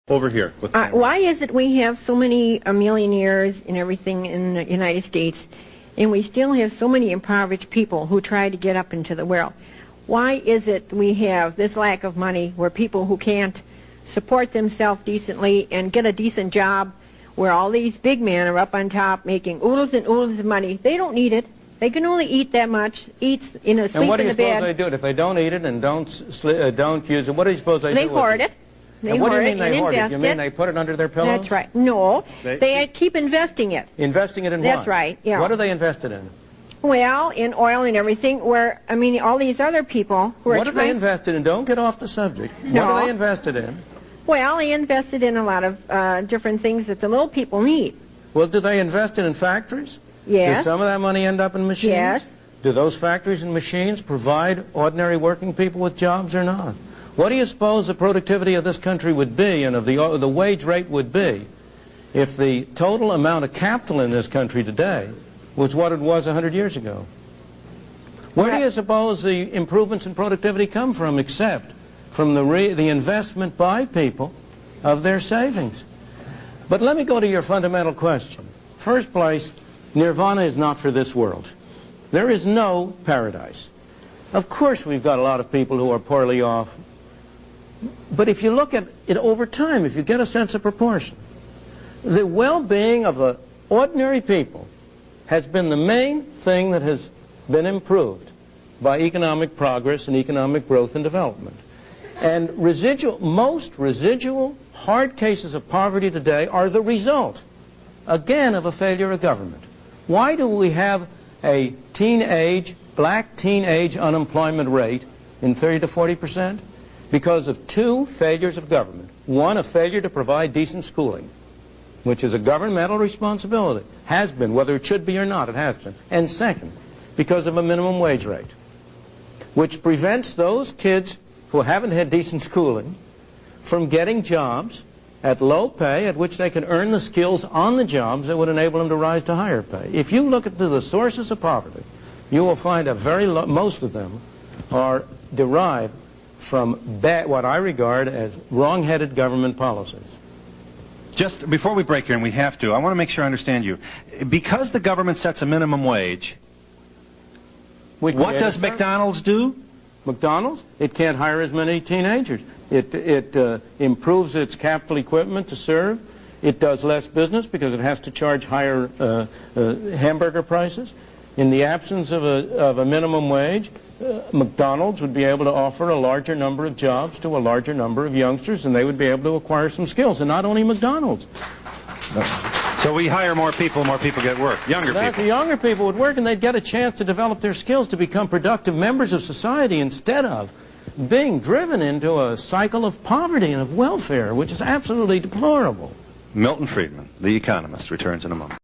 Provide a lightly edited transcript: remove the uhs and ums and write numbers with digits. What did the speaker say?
Over here. Why is it we have so many millionaires and everything in the United States, and we still have so many impoverished people who try to get up into the world? Why is it we have this lack of money where people who can't support themselves decently and get a decent job, where all these big men are up on top making oodles and oodles of money? They don't need it. They can only eat that much, sleep in the bed. And what do you suppose they do? If they don't eat it and don't use it, what do you suppose they do? They hoard it. And what do you mean they hoard it? You mean they put it under their pillows? That's right. No, they keep investing it. Investing it in what? That's right, yeah. What are they invested in? Well, in oil and everything, where, I mean, all these other people who are What are they invested in? Don't get off the subject. No. What are they invested in? Well, they invested in a lot of different things that the little people need. Well, do they invest it in factories? Yes. Does some of that money end up in machines? Yes. Do those factories and machines provide ordinary working people with jobs or not? What do you suppose the productivity of this country would be, and of the wage rate would be, if the total amount of capital in this country today was what it was 100 years ago? Where do you suppose the improvements in productivity come from, except from the investment by people of their savings? But let me go to your fundamental question. First place, nirvana is not for this world. There is no paradise. Of course we've got a lot of people who are poorly off. But if you look at it over time, if you get a sense of proportion, the well-being of ordinary people has been the main thing that has been improved by economic progress and economic growth and development. And most residual hard cases of poverty today are the result, again, of a failure of government. Why do we have a black teenage unemployment rate in 30 to 40%? Because of two failures of government. One, a failure to provide decent schooling, which is a governmental responsibility. Has been, whether it should be or not, it has been. And second, because of a minimum wage rate, which prevents those kids who haven't had decent schooling from getting jobs at low pay at which they can earn the skills on the jobs that would enable them to rise to higher pay. If you look at the sources of poverty, you will find most of them are derived from what I regard as wrong-headed government policies. Just before we break here, and we have to, I want to make sure I understand you. Because the government sets a minimum wage, what does McDonald's do? McDonald's? It can't hire as many teenagers. It improves its capital equipment to serve. It does less business because it has to charge higher hamburger prices. In the absence of a minimum wage, McDonald's would be able to offer a larger number of jobs to a larger number of youngsters, and they would be able to acquire some skills. And not only McDonald's. So we hire more people get work. Younger people. Younger people would work, and they'd get a chance to develop their skills to become productive members of society instead of being driven into a cycle of poverty and of welfare, which is absolutely deplorable. Milton Friedman, the economist, returns in a moment.